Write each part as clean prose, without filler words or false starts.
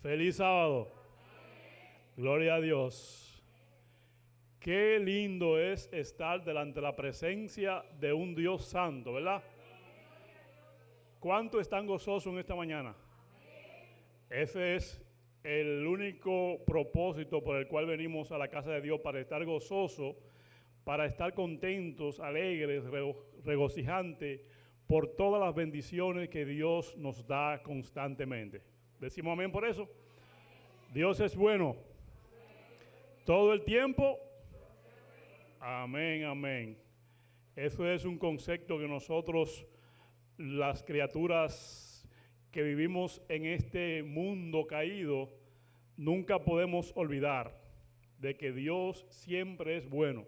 Feliz sábado. Gloria a Dios. Qué lindo es estar delante de la presencia de un Dios santo, ¿verdad? ¿Cuántos están gozosos en esta mañana? Ese es el único propósito por el cual venimos a la casa de Dios, para estar gozosos, para estar contentos, alegres, regocijantes por todas las bendiciones que Dios nos da constantemente. Decimos amén por eso. Dios es bueno. Todo el tiempo. Amén, amén. Eso es un concepto que nosotros, las criaturas que vivimos en este mundo caído, nunca podemos olvidar de que Dios siempre es bueno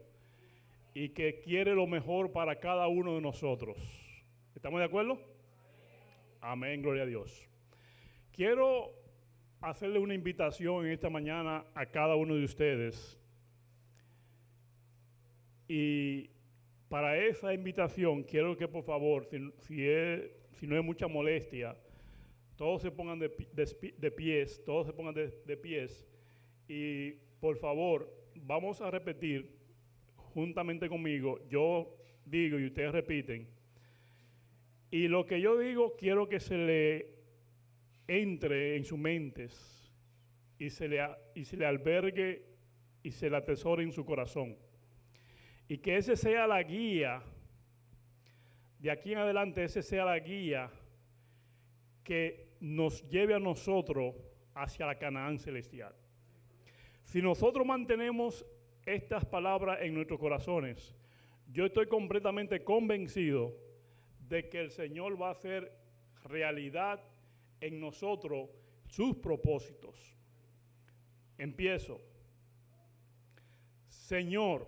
y que quiere lo mejor para cada uno de nosotros. ¿Estamos de acuerdo? Amén, gloria a Dios. Quiero hacerle una invitación en esta mañana a cada uno de ustedes. Y para esa invitación quiero que por favor, si no es mucha molestia, todos se pongan de pies, todos se pongan de pies. Y por favor, vamos a repetir juntamente conmigo. Yo digo y ustedes repiten. Y lo que yo digo quiero que se le entre en sus mentes y se le albergue y se le atesore en su corazón. Y que ese sea la guía, de aquí en adelante ese sea la guía que nos lleve a nosotros hacia la Canaán celestial. Si nosotros mantenemos estas palabras en nuestros corazones, yo estoy completamente convencido de que el Señor va a hacer realidad en nosotros sus propósitos. Empiezo. Señor,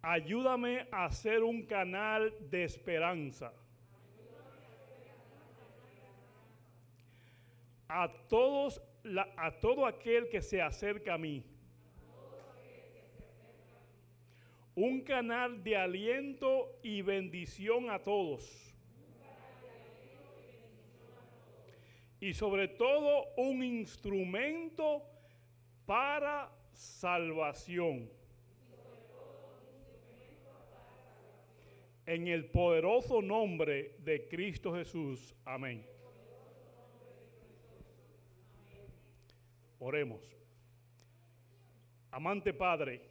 ayúdame a ser un canal de esperanza a todo aquel que se acerca a mí. Un canal de aliento y bendición a todos. Y sobre todo un instrumento para salvación. En el poderoso nombre de Cristo Jesús. Amén. Oremos. Amante Padre,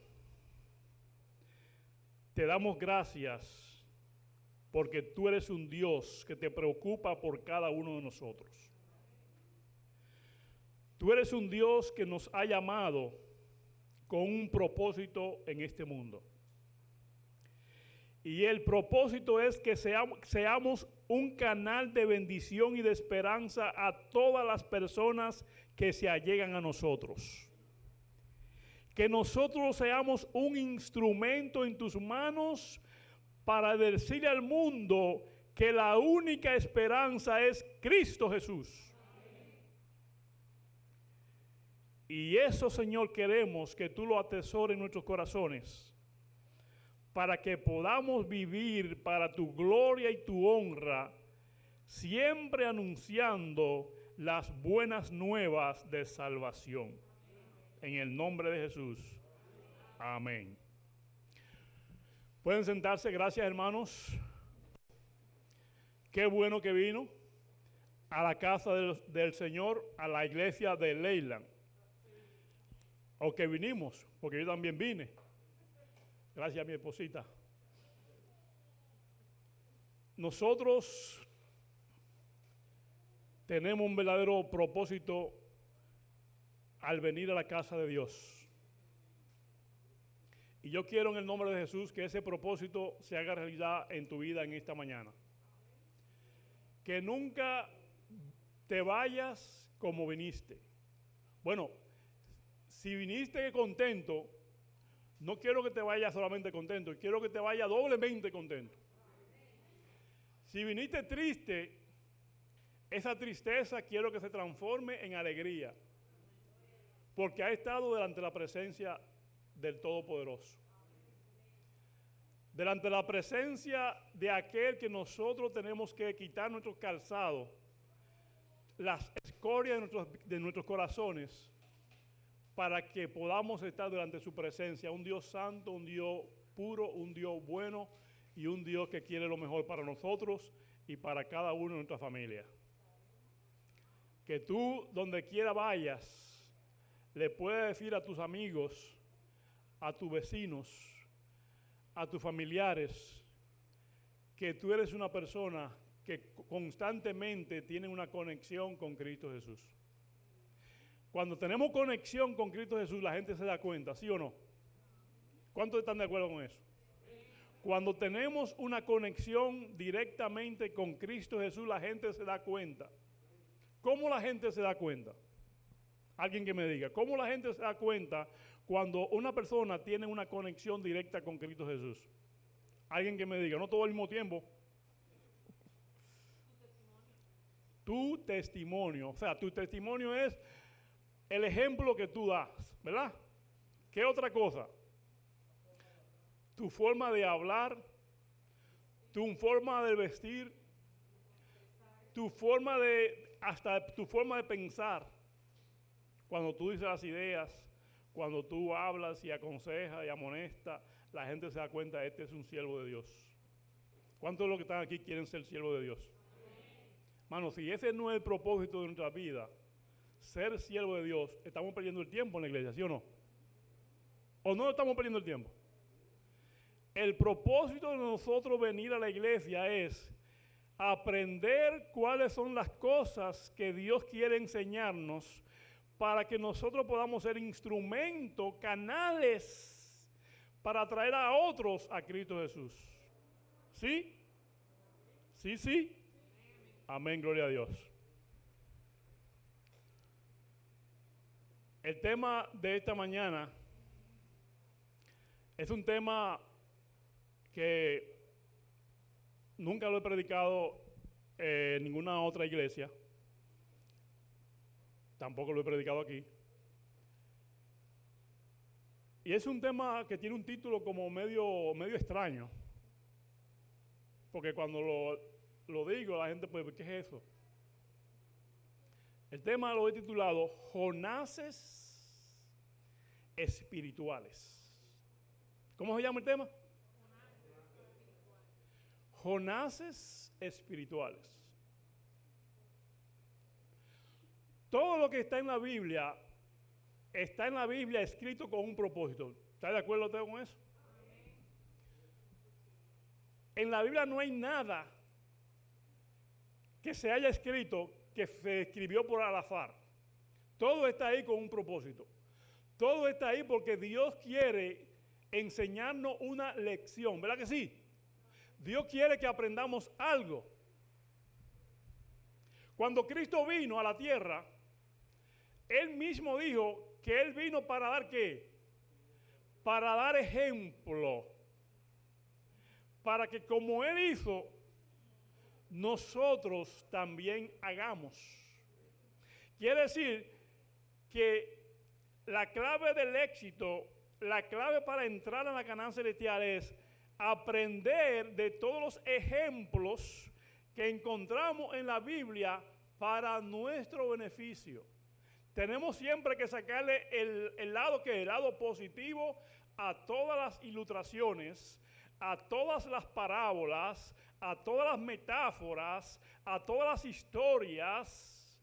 te damos gracias porque tú eres un Dios que te preocupa por cada uno de nosotros. Tú eres un Dios que nos ha llamado con un propósito en este mundo. Y el propósito es que seamos un canal de bendición y de esperanza a todas las personas que se allegan a nosotros. Que nosotros seamos un instrumento en tus manos para decirle al mundo que la única esperanza es Cristo Jesús. Y eso, Señor, queremos que tú lo atesores en nuestros corazones, para que podamos vivir para tu gloria y tu honra, siempre anunciando las buenas nuevas de salvación. En el nombre de Jesús. Amén. Pueden sentarse, gracias hermanos. Qué bueno que vino a la casa del Señor, a la iglesia de Leyland. O que vinimos, porque yo también vine. Gracias a mi esposita. Nosotros tenemos un verdadero propósito al venir a la casa de Dios. Y yo quiero en el nombre de Jesús que ese propósito se haga realidad en tu vida en esta mañana. Que nunca te vayas como viniste. Bueno, si viniste contento, no quiero que te vayas solamente contento, quiero que te vayas doblemente contento. Si viniste triste, esa tristeza quiero que se transforme en alegría, porque ha estado delante de la presencia del Todopoderoso. Delante de la presencia de aquel que nosotros tenemos que quitar nuestros calzados, las escorias de nuestros corazones para que podamos estar delante de su presencia. Un Dios santo, un Dios puro, un Dios bueno y un Dios que quiere lo mejor para nosotros y para cada uno de nuestra familia. Que tú, donde quiera vayas, le puedas decir a tus amigos, a tus vecinos, a tus familiares, que tú eres una persona que constantemente tiene una conexión con Cristo Jesús. Cuando tenemos conexión con Cristo Jesús, la gente se da cuenta, ¿sí o no? ¿Cuántos están de acuerdo con eso? Cuando tenemos una conexión directamente con Cristo Jesús, la gente se da cuenta. ¿Cómo la gente se da cuenta? Alguien que me diga, ¿cómo la gente se da cuenta cuando una persona tiene una conexión directa con Cristo Jesús? Alguien que me diga, no todo al mismo tiempo. Tu testimonio, o sea, tu testimonio es el ejemplo que tú das, ¿verdad? ¿Qué otra cosa? Tu forma de hablar, tu forma de vestir, hasta tu forma de pensar. Cuando tú dices las ideas, cuando tú hablas y aconsejas y amonestas, la gente se da cuenta, este es un siervo de Dios. ¿Cuántos de los que están aquí quieren ser siervos de Dios? Hermano, si ese no es el propósito de nuestra vida, ser siervo de Dios, estamos perdiendo el tiempo en la iglesia, ¿sí o no? ¿O no estamos perdiendo el tiempo? El propósito de nosotros venir a la iglesia es aprender cuáles son las cosas que Dios quiere enseñarnos para que nosotros podamos ser instrumentos, canales para atraer a otros a Cristo Jesús. ¿Sí? ¿Sí, sí? Amén, gloria a Dios. El tema de esta mañana es un tema que nunca lo he predicado en ninguna otra iglesia. Tampoco lo he predicado aquí. Y es un tema que tiene un título como medio extraño. Porque cuando lo digo, la gente puede, ¿qué es eso? El tema lo he titulado Jonases espirituales. ¿Cómo se llama el tema? Jonases espirituales. Todo lo que está en la Biblia escrito con un propósito. ¿Está de acuerdo usted con eso? En la Biblia no hay nada que se haya escrito que se escribió por al azar. Todo está ahí con un propósito. Todo está ahí porque Dios quiere enseñarnos una lección, ¿verdad que sí? Dios quiere que aprendamos algo. Cuando Cristo vino a la tierra, Él mismo dijo que Él vino para dar ¿qué? Para dar ejemplo. Para que como Él hizo, nosotros también hagamos. Quiere decir que la clave del éxito, la clave para entrar a la Canaán celestial es aprender de todos los ejemplos que encontramos en la Biblia para nuestro beneficio. Tenemos siempre que sacarle el lado positivo a todas las ilustraciones, a todas las parábolas, a todas las metáforas, a todas las historias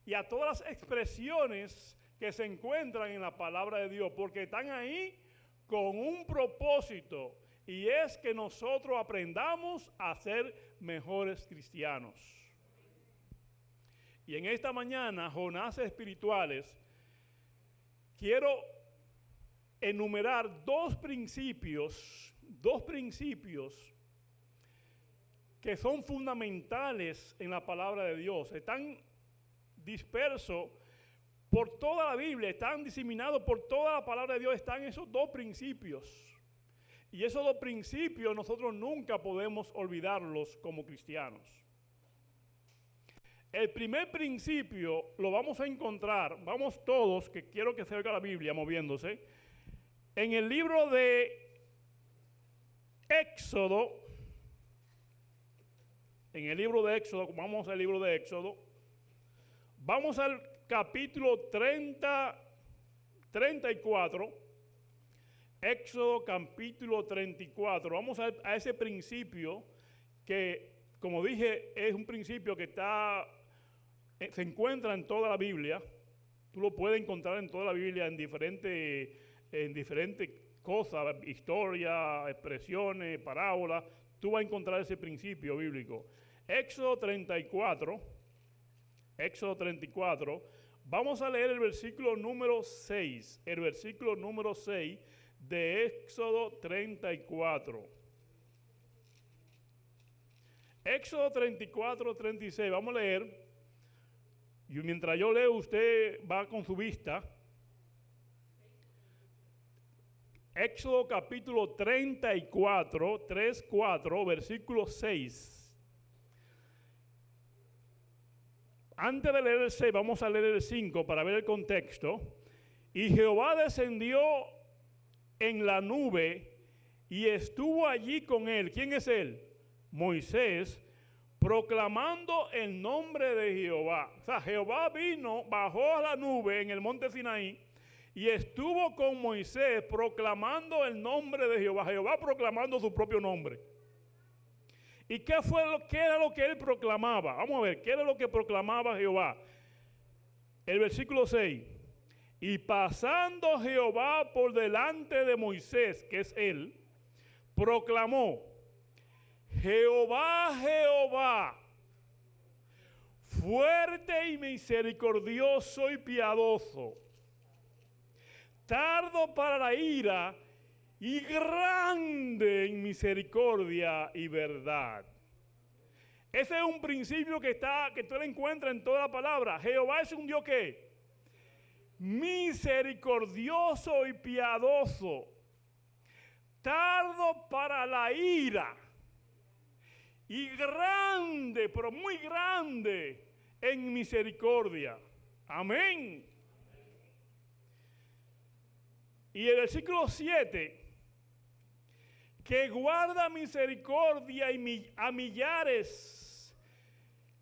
y a todas las expresiones que se encuentran en la palabra de Dios, porque están ahí con un propósito, y es que nosotros aprendamos a ser mejores cristianos. Y en esta mañana, Jonases espirituales, quiero enumerar dos principios que son fundamentales en la palabra de Dios. Están dispersos por toda la Biblia, están diseminados por toda la palabra de Dios, están esos dos principios. Y esos dos principios nosotros nunca podemos olvidarlos como cristianos. El primer principio lo vamos a encontrar, vamos todos, que quiero que se oiga la Biblia moviéndose, en el libro de Éxodo. En el libro de Éxodo, vamos al libro de Éxodo, Vamos al capítulo 34, Éxodo capítulo 34. Vamos a ese principio que, como dije, es un principio que se encuentra en toda la Biblia. Tú lo puedes encontrar en toda la Biblia en diferentes cosas, historias, expresiones, parábolas. Tú vas a encontrar ese principio bíblico. Éxodo 34, vamos a leer el versículo número 6, de Éxodo 34. Éxodo 34, 36, vamos a leer. Y mientras yo leo, usted va con su vista. Éxodo capítulo 34, 4, versículo 6. Antes de leer el 6, vamos a leer el 5 para ver el contexto. Y Jehová descendió en la nube y estuvo allí con él. ¿Quién es él? Moisés, proclamando el nombre de Jehová. O sea, Jehová bajó a la nube en el monte Sinaí y estuvo con Moisés proclamando el nombre de Jehová. Jehová proclamando su propio nombre. ¿Y qué era lo que él proclamaba? Vamos a ver, ¿qué era lo que proclamaba Jehová? El versículo 6. Y pasando Jehová por delante de Moisés, que es él, proclamó: Jehová, Jehová, fuerte y misericordioso y piadoso, tardo para la ira y grande en misericordia y verdad. Ese es un principio que tú lo encuentras en toda la palabra. Jehová es un Dios que misericordioso y piadoso, tardo para la ira y grande, pero muy grande en misericordia. Amén. Y el versículo 7, que guarda misericordia a millares,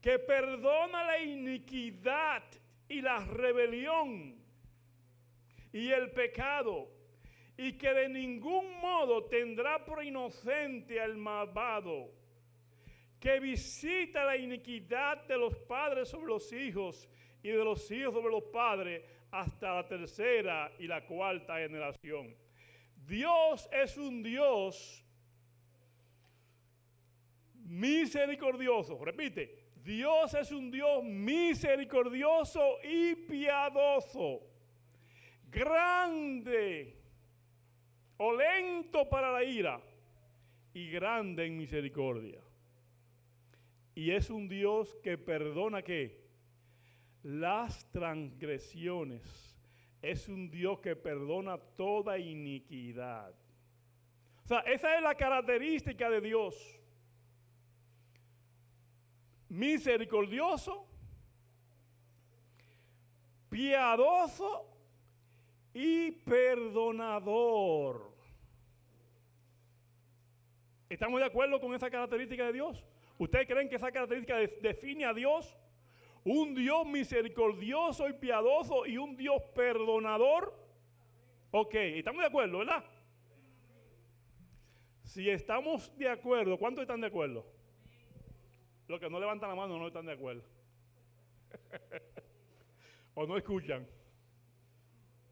que perdona la iniquidad y la rebelión y el pecado, y que de ningún modo tendrá por inocente al malvado, que visita la iniquidad de los padres sobre los hijos y de los hijos sobre los padres hasta la tercera y la cuarta generación. Dios es un Dios misericordioso. Repite, Dios es un Dios misericordioso y piadoso, grande o lento para la ira y grande en misericordia. Y es un Dios que perdona ¿qué? Las transgresiones. Es un Dios que perdona toda iniquidad. O sea, esa es la característica de Dios. Misericordioso, piadoso y perdonador. ¿Estamos de acuerdo con esa característica de Dios? ¿Ustedes creen que esa característica define a Dios? Un Dios misericordioso y piadoso y un Dios perdonador. Ok, estamos de acuerdo, ¿verdad? Si estamos de acuerdo, ¿cuántos están de acuerdo? Los que no levantan la mano no están de acuerdo. O no escuchan.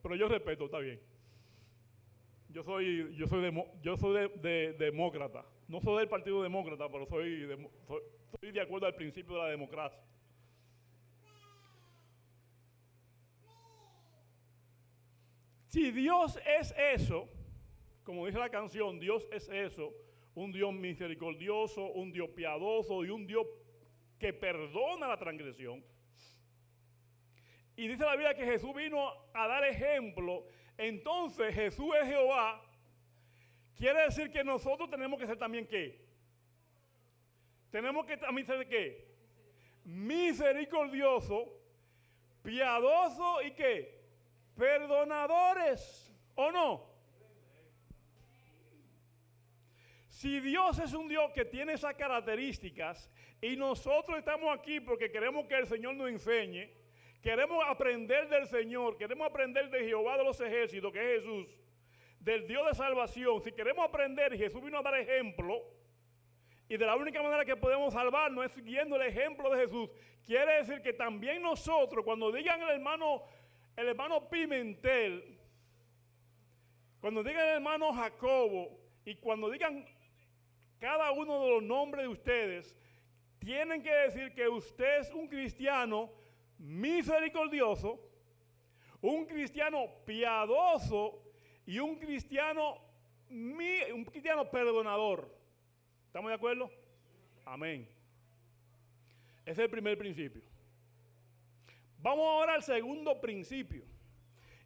Pero yo respeto, está bien. Yo soy demócrata. No soy del Partido Demócrata, pero soy de acuerdo al principio de la democracia. Si Dios es eso, como dice la canción, Dios es eso, un Dios misericordioso, un Dios piadoso y un Dios que perdona la transgresión. Y dice la Biblia que Jesús vino a dar ejemplo. Entonces Jesús es Jehová. Quiere decir que nosotros tenemos que ser también ¿qué? Tenemos que también ser ¿qué? Misericordioso, piadoso y ¿qué? Perdonadores, ¿o no? Si Dios es un Dios que tiene esas características y nosotros estamos aquí porque queremos que el Señor nos enseñe, queremos aprender del Señor, queremos aprender de Jehová de los ejércitos, que es Jesús, del Dios de salvación, si queremos aprender, y Jesús vino a dar ejemplo, y de la única manera que podemos salvarnos es siguiendo el ejemplo de Jesús, quiere decir que también nosotros, cuando digan el hermano Pimentel, cuando digan el hermano Jacobo, y cuando digan cada uno de los nombres de ustedes, tienen que decir que usted es un cristiano misericordioso, un cristiano piadoso y un cristiano perdonador. ¿Estamos de acuerdo? Amén. Ese es el primer principio. Vamos ahora al segundo principio.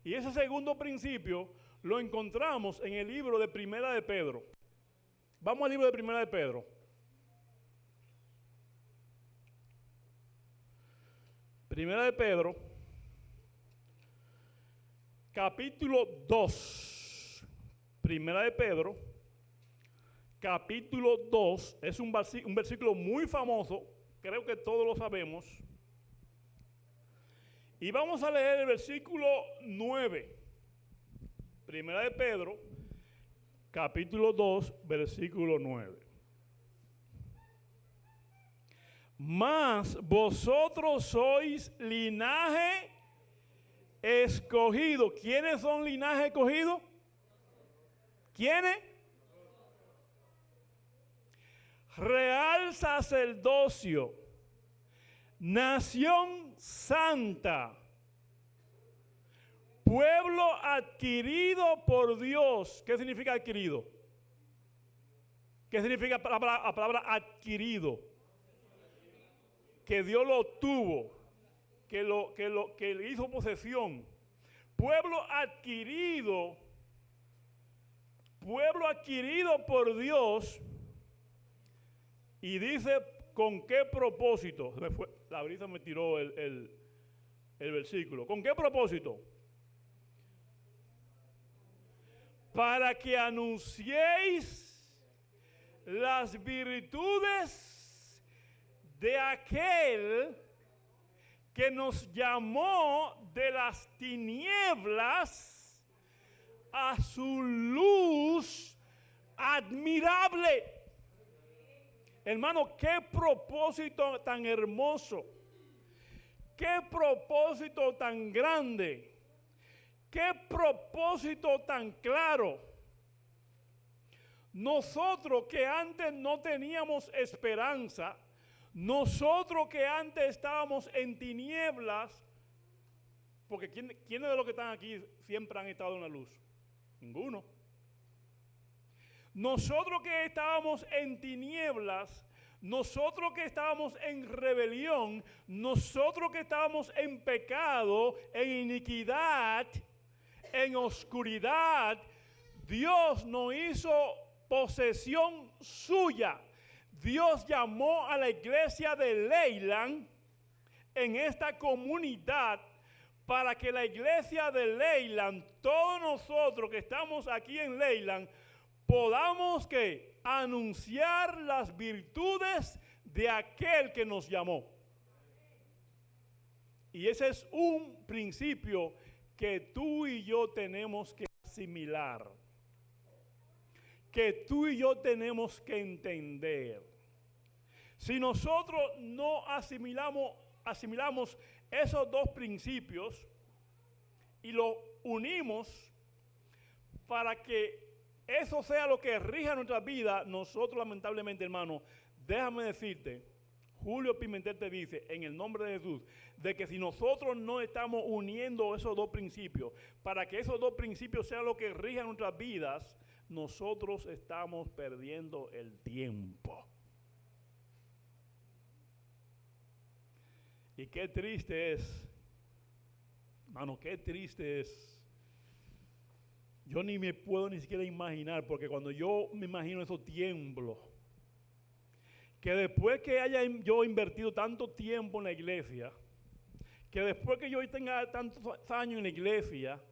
Y ese segundo principio lo encontramos en el libro de Primera de Pedro. Vamos al libro de Primera de Pedro. Primera de Pedro, capítulo 2. Primera de Pedro, capítulo 2, es un versículo muy famoso, creo que todos lo sabemos. Y vamos a leer el versículo 9. Primera de Pedro, capítulo 2, versículo 9. Mas vosotros sois linaje escogido. ¿Quiénes son linaje escogido? ¿Quiénes? Real sacerdocio, nación santa, pueblo adquirido por Dios. ¿Qué significa adquirido? ¿Qué significa la palabra adquirido? Que Dios lo obtuvo, que le hizo posesión. Pueblo adquirido por Dios. Y dice, ¿con qué propósito? La brisa me tiró el versículo. ¿Con qué propósito? Para que anunciéis las virtudes de aquel que nos llamó de las tinieblas a su luz admirable. Hermano, qué propósito tan hermoso, qué propósito tan grande, qué propósito tan claro. Nosotros que antes no teníamos esperanza, nosotros que antes estábamos en tinieblas, porque ¿quiénes de los que están aquí siempre han estado en la luz? Ninguno. Nosotros que estábamos en tinieblas, nosotros que estábamos en rebelión, nosotros que estábamos en pecado, en iniquidad, en oscuridad, Dios nos hizo posesión suya. Dios llamó a la iglesia de Leyland en esta comunidad para que la iglesia de Leyland, todos nosotros que estamos aquí en Leyland, podamos que anunciar las virtudes de aquel que nos llamó. Y ese es un principio que tú y yo tenemos que asimilar, que tú y yo tenemos que entender. Si nosotros no asimilamos esos dos principios y los unimos para que eso sea lo que rija nuestra vida, nosotros lamentablemente, hermano, déjame decirte, Julio Pimentel te dice, en el nombre de Jesús, de que si nosotros no estamos uniendo esos dos principios, para que esos dos principios sean lo que rija nuestras vidas, nosotros estamos perdiendo el tiempo. Y qué triste es, hermano, qué triste es. Yo ni me puedo ni siquiera imaginar, porque cuando yo me imagino eso tiemblo. Que después que haya yo invertido tanto tiempo en la iglesia, que después que yo tenga tantos años en la iglesia,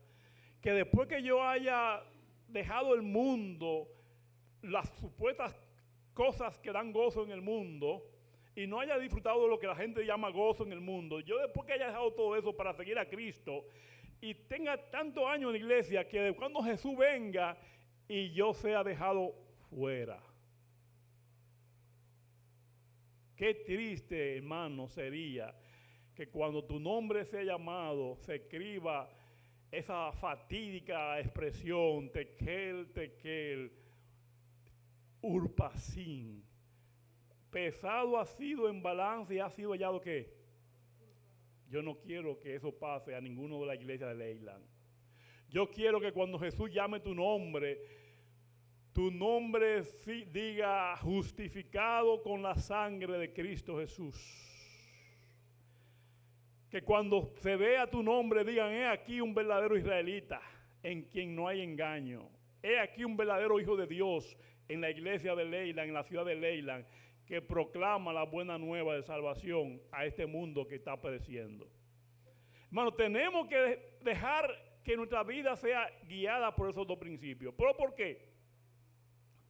que después que yo haya dejado el mundo, las supuestas cosas que dan gozo en el mundo, y no haya disfrutado de lo que la gente llama gozo en el mundo, yo después que haya dejado todo eso para seguir a Cristo y tenga tantos años en la iglesia, que cuando Jesús venga y yo sea dejado fuera. Qué triste, hermano, sería que cuando tu nombre sea llamado, se escriba esa fatídica expresión, tekel, tekel, urpasín. Pesado ha sido en balance y ha sido hallado ¿qué? Yo no quiero que eso pase a ninguno de la iglesia de Leyland. Yo quiero que cuando Jesús llame tu nombre sí diga justificado con la sangre de Cristo Jesús. Que cuando se vea tu nombre digan, he aquí un verdadero israelita en quien no hay engaño. He aquí un verdadero hijo de Dios en la iglesia de Leyland, en la ciudad de Leyland, que proclama la buena nueva de salvación a este mundo que está pereciendo. Hermano, tenemos que dejar que nuestra vida sea guiada por esos dos principios. ¿Pero por qué?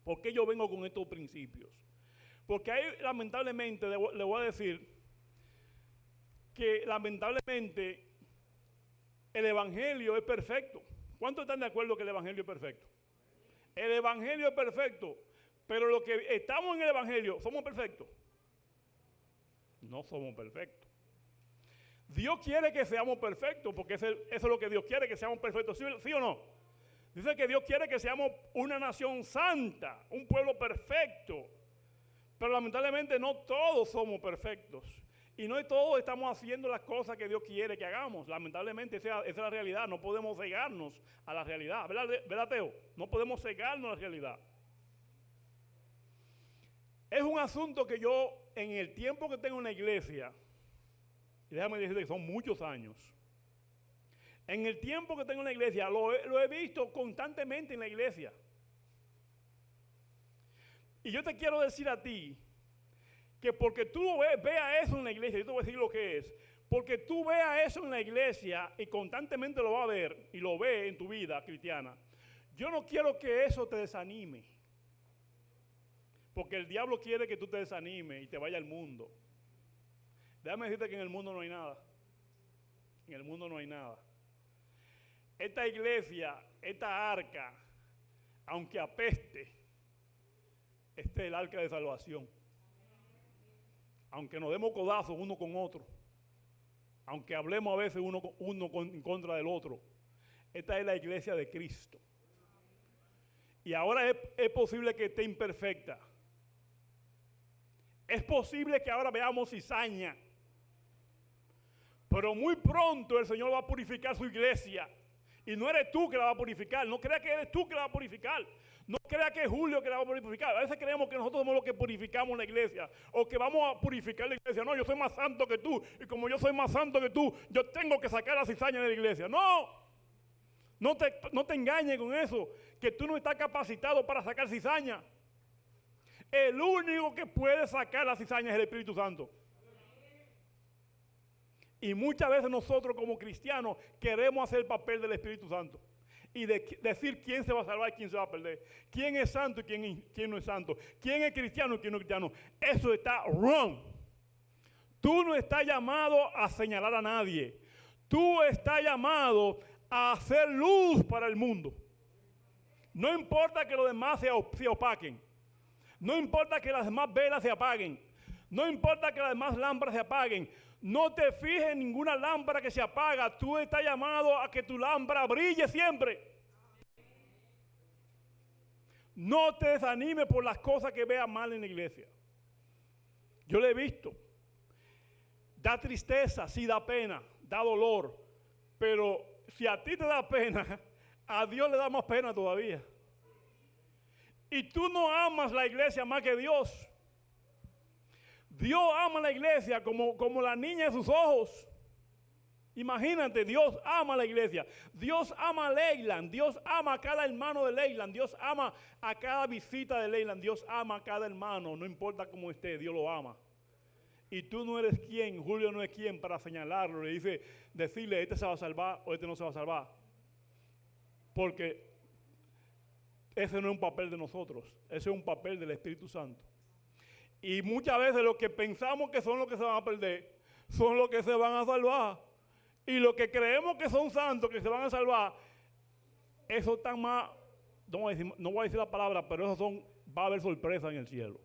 ¿Por qué yo vengo con estos principios? Porque ahí, lamentablemente, le voy a decir que lamentablemente el evangelio es perfecto. ¿Cuántos están de acuerdo que el evangelio es perfecto? El evangelio es perfecto, pero los que estamos en el evangelio, ¿somos perfectos? No somos perfectos. Dios quiere que seamos perfectos, porque eso es lo que Dios quiere, que seamos perfectos, ¿sí o no? Dice que Dios quiere que seamos una nación santa, un pueblo perfecto, pero lamentablemente no todos somos perfectos. Y no todos estamos haciendo las cosas que Dios quiere que hagamos. Lamentablemente esa es la realidad. No podemos cegarnos a la realidad. ¿Verdad, Teo? No podemos cegarnos a la realidad. Es un asunto que yo, en el tiempo que tengo en la iglesia, y déjame decirte que son muchos años, en el tiempo que tengo en la iglesia, lo he visto constantemente en la iglesia. Y yo te quiero decir a ti, que porque tú veas eso en la iglesia, yo te voy a decir lo que es, porque tú veas eso en la iglesia y constantemente lo vas a ver y lo ves en tu vida cristiana, yo no quiero que eso te desanime, porque el diablo quiere que tú te desanimes y te vaya al mundo. Déjame decirte que en el mundo no hay nada, en el mundo no hay nada. Esta iglesia, esta arca, aunque apeste, este es el arca de salvación. Aunque nos demos codazos uno con otro, aunque hablemos a veces uno en contra del otro, esta es la iglesia de Cristo. Y ahora es posible que esté imperfecta. Es posible que ahora veamos cizaña. Pero muy pronto el Señor va a purificar su iglesia. Y no eres tú que la va a purificar. No creas que eres tú que la va a purificar. No creas que es Julio que la va a purificar. A veces creemos que nosotros somos los que purificamos la iglesia. O que vamos a purificar la iglesia. No, yo soy más santo que tú. Y como yo soy más santo que tú, yo tengo que sacar la cizaña de la iglesia. No. No te engañes con eso. Que tú no estás capacitado para sacar cizaña. El único que puede sacar la cizaña es el Espíritu Santo. Y muchas veces nosotros como cristianos queremos hacer el papel del Espíritu Santo. Y decir quién se va a salvar y quién se va a perder. Quién es santo y quién no es santo. Quién es cristiano y quién no es cristiano. Eso está wrong. Tú no estás llamado a señalar a nadie. Tú estás llamado a hacer luz para el mundo. No importa que los demás se opaquen. No importa que las demás velas se apaguen. No importa que las demás lámparas se apaguen. No te fijes en ninguna lámpara que se apaga. Tú estás llamado a que tu lámpara brille siempre. No te desanimes por las cosas que veas mal en la iglesia. Yo lo he visto. Da tristeza, sí da pena, da dolor. Pero si a ti te da pena, a Dios le da más pena todavía. Y tú no amas la iglesia más que Dios. Dios ama a la iglesia como la niña de sus ojos. Imagínate, Dios ama a la iglesia. Dios ama a Leyland. Dios ama a cada hermano de Leyland. Dios ama a cada visita de Leyland. Dios ama a cada hermano. No importa cómo esté, Dios lo ama. Y tú no eres quien, Julio no es quien para señalarlo. Decirle, este se va a salvar o este no se va a salvar. Porque ese no es un papel de nosotros. Ese es un papel del Espíritu Santo. Y muchas veces los que pensamos que son los que se van a perder, son los que se van a salvar. Y los que creemos que son santos, que se van a salvar, esos están más, no voy a decir la palabra, pero esos va a haber sorpresa en el cielo.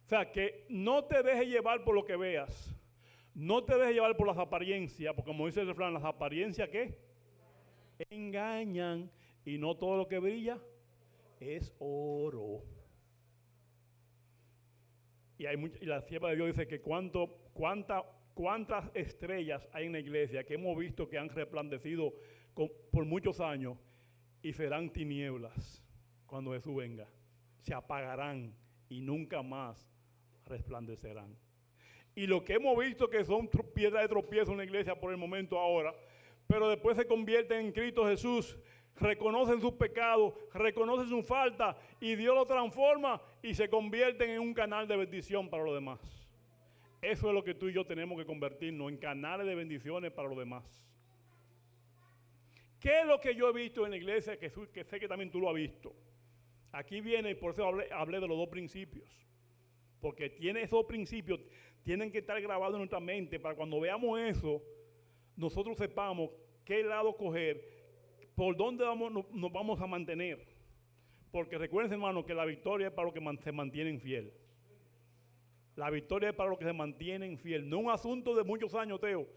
O sea, que no te dejes llevar por lo que veas. No te dejes llevar por las apariencias, porque como dice el refrán, las apariencias ¿qué? Engañan, y no todo lo que brilla es oro. Y la sierva de Dios dice que cuántas estrellas hay en la iglesia que hemos visto que han resplandecido por muchos años y serán tinieblas cuando Jesús venga. Se apagarán y nunca más resplandecerán. Y lo que hemos visto que son piedras de tropiezo en la iglesia por el momento ahora, pero después se convierten en Cristo Jesús, reconocen sus pecados, reconocen su falta y Dios lo transforma y se convierten en un canal de bendición para los demás. Eso es lo que tú y yo tenemos que convertirnos en canales de bendiciones para los demás. ¿Qué es lo que yo he visto en la iglesia que sé que también tú lo has visto? Aquí viene, por eso hablé de los dos principios. Porque esos principios tienen que estar grabados en nuestra mente para cuando veamos eso, nosotros sepamos qué lado coger, por dónde nos vamos a mantener. Porque recuerden, hermano, que la victoria es para los que se mantienen fiel. La victoria es para los que se mantienen fiel. No es un asunto de muchos años, Teo.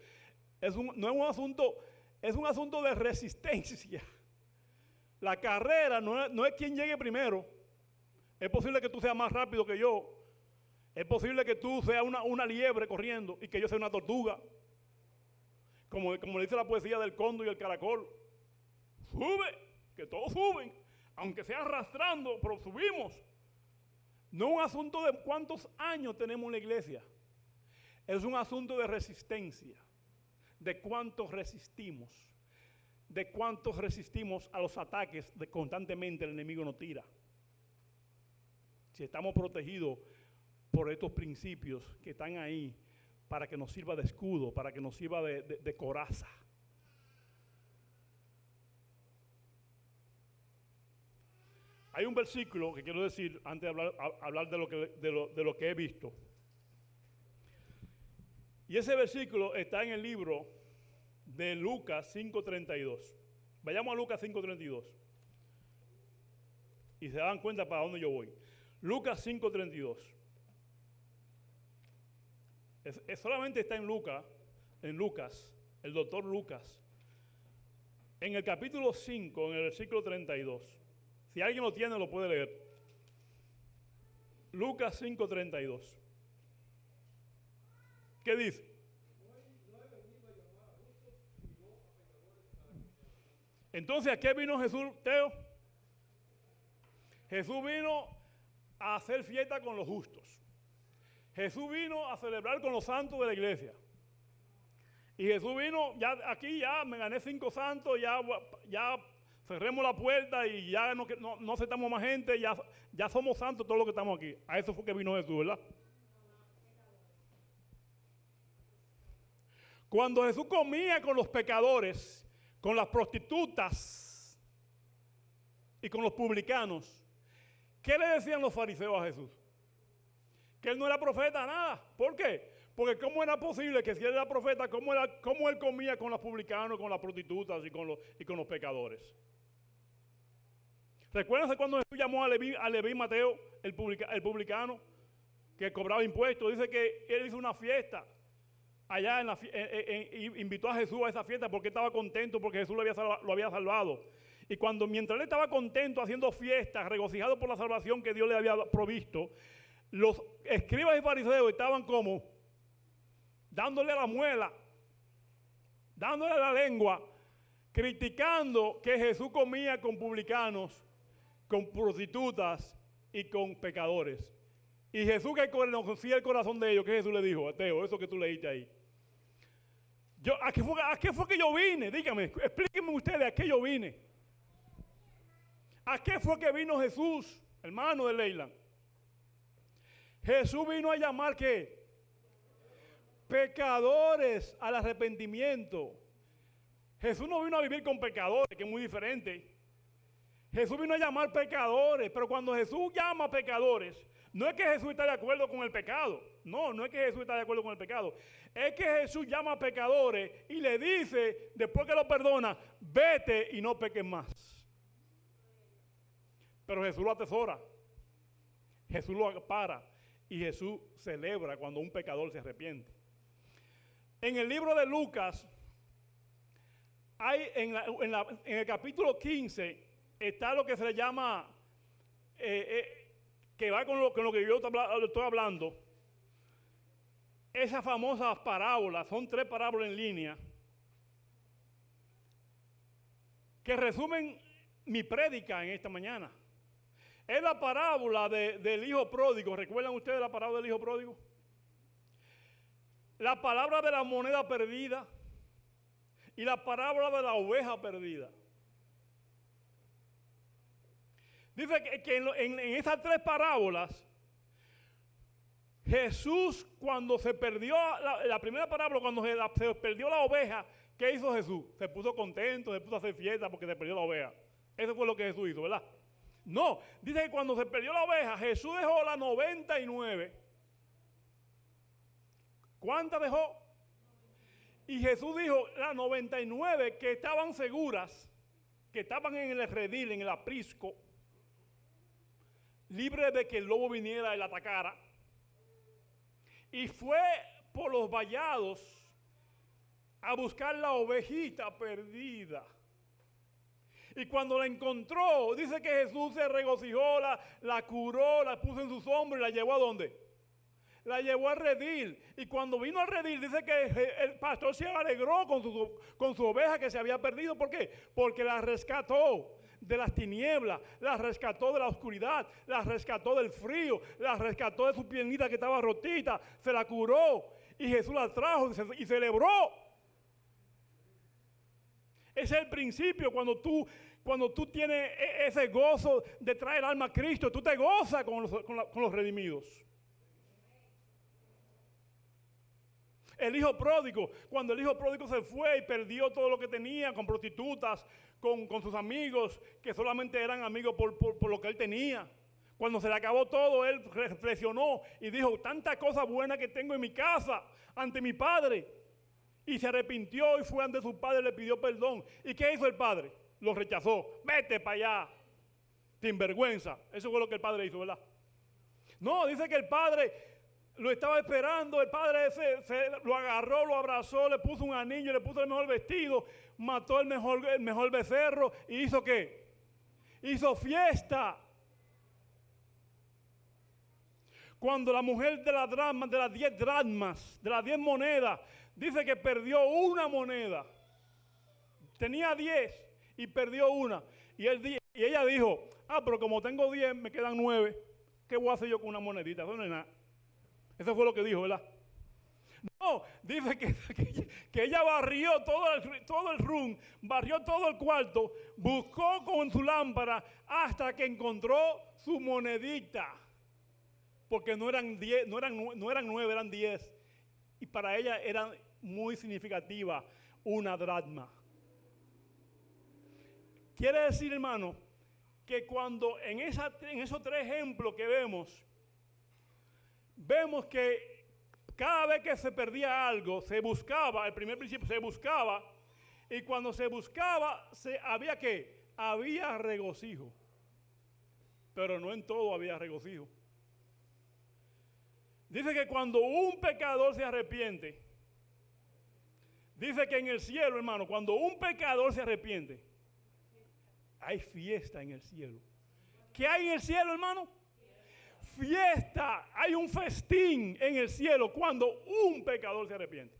No es un asunto, es un asunto de resistencia. La carrera no es quien llegue primero. Es posible que tú seas más rápido que yo. Es posible que tú seas una liebre corriendo y que yo sea una tortuga. Como le dice la poesía del cóndor y el caracol. Sube, que todos suben. Aunque sea arrastrando, pero subimos. No es un asunto de cuántos años tenemos en la iglesia. Es un asunto de resistencia. De cuántos resistimos. De cuántos resistimos a los ataques de constantemente el enemigo nos tira. Si estamos protegidos por estos principios que están ahí para que nos sirva de escudo, para que nos sirva de coraza. Hay un versículo que quiero decir antes de hablar de lo que he visto. Y ese versículo está en el libro de Lucas 5:32. Vayamos a Lucas 5:32. Y se dan cuenta para dónde yo voy. Lucas 5:32. Solamente está en Lucas, el doctor Lucas. En el capítulo 5, en el versículo 32. Si alguien lo tiene, lo puede leer. Lucas 5:32. ¿Qué dice? Entonces, ¿a qué vino Jesús, Teo? Jesús vino a hacer fiesta con los justos. Jesús vino a celebrar con los santos de la iglesia. Y Jesús vino, aquí me gané 5 santos, ya cerremos la puerta y ya no aceptamos más gente, ya somos santos todos los que estamos aquí. A eso fue que vino Jesús, ¿verdad? Cuando Jesús comía con los pecadores, con las prostitutas y con los publicanos, ¿qué le decían los fariseos a Jesús? Que él no era profeta, nada. ¿Por qué? Porque ¿cómo era posible que si él era profeta, cómo él comía con los publicanos, con las prostitutas y con los pecadores? Recuérdense cuando Jesús llamó a Leví Mateo, el publicano, que cobraba impuestos. Dice que él hizo una fiesta allá, invitó a Jesús a esa fiesta porque estaba contento, porque Jesús lo había salvado. Y mientras él estaba contento haciendo fiestas, regocijado por la salvación que Dios le había provisto, los escribas y fariseos estaban como dándole a la muela, dándole a la lengua, criticando que Jesús comía con publicanos, con prostitutas y con pecadores. Y Jesús, que conocía el corazón de ellos, ¿qué Jesús le dijo? Teo, eso que tú leíste ahí. ¿A qué fue que yo vine? Dígame, explíquenme ustedes a qué yo vine. ¿A qué fue que vino Jesús, hermano de Leyland? Jesús vino a llamar ¿qué? Pecadores al arrepentimiento. Jesús no vino a vivir con pecadores, que es muy diferente. Jesús vino a llamar pecadores, pero cuando Jesús llama pecadores, No es que Jesús está de acuerdo con el pecado. No es que Jesús está de acuerdo con el pecado. Es que Jesús llama a pecadores y le dice, después que lo perdona, vete y no peques más. Pero Jesús lo atesora. Jesús lo para. Y Jesús celebra cuando un pecador se arrepiente. En el libro de Lucas, hay en el capítulo 15, está lo que se le llama, que va con lo que yo estoy hablando, esas famosas parábolas, son 3 parábolas en línea, que resumen mi prédica en esta mañana. Es la parábola del hijo pródigo. ¿Recuerdan ustedes la parábola del hijo pródigo? La parábola de la moneda perdida y la parábola de la oveja perdida. Dice que en esas 3 parábolas, Jesús, cuando se perdió, la primera parábola, cuando se perdió la oveja, ¿qué hizo Jesús? Se puso contento, se puso a hacer fiesta porque se perdió la oveja. Eso fue lo que Jesús hizo, ¿verdad? No, dice que cuando se perdió la oveja, Jesús dejó las 99. ¿Cuántas dejó? Y Jesús dijo, las 99 que estaban seguras, que estaban en el redil, en el aprisco, libre de que el lobo viniera y la atacara. Y fue por los vallados a buscar la ovejita perdida. Y cuando la encontró, dice que Jesús se regocijó, la curó, la puso en sus hombros y la llevó ¿a dónde? La llevó al redil. Y cuando vino al redil, dice que el pastor se alegró con su oveja que se había perdido. ¿Por qué? Porque la rescató de las tinieblas, la rescató de la oscuridad, la rescató del frío, la rescató de su piernita que estaba rotita, se la curó y Jesús la trajo y celebró. Ese es el principio. Cuando tú tienes ese gozo de traer el alma a Cristo, tú te gozas con los redimidos. El hijo pródigo, cuando el hijo pródigo se fue y perdió todo lo que tenía con prostitutas, con sus amigos, que solamente eran amigos por lo que él tenía. Cuando se le acabó todo, él reflexionó y dijo, tantas cosas buenas que tengo en mi casa, ante mi padre. Y se arrepintió y fue ante su padre y le pidió perdón. ¿Y qué hizo el padre? Lo rechazó. Vete para allá, sin vergüenza. Eso fue lo que el padre hizo, ¿verdad? No, dice que el padre lo estaba esperando. El padre lo agarró, lo abrazó, le puso un anillo, le puso el mejor vestido, mató el mejor becerro y hizo ¿qué? Hizo fiesta. Cuando la mujer de las 10 dracmas, de las 10 monedas, dice que perdió una moneda. Tenía 10 y perdió una. Y ella dijo, pero como tengo 10, me quedan 9. ¿Qué voy a hacer yo con una monedita? Eso no es nada. Eso fue lo que dijo, ¿verdad? No, dice que ella barrió todo el room, barrió todo el cuarto, buscó con su lámpara hasta que encontró su monedita. Porque no eran 10, no eran 9, eran 10. Y para ella era muy significativa una dracma. Quiere decir, hermano, que cuando en esos 3 ejemplos que vemos que cada vez que se perdía algo, se buscaba, el primer principio se buscaba, y cuando se buscaba, había ¿qué? Había regocijo. Pero no en todo había regocijo. Dice que cuando un pecador se arrepiente, dice que en el cielo, hermano, cuando un pecador se arrepiente, hay fiesta en el cielo. ¿Qué hay en el cielo, hermano? Fiesta. Hay un festín en el cielo cuando un pecador se arrepiente.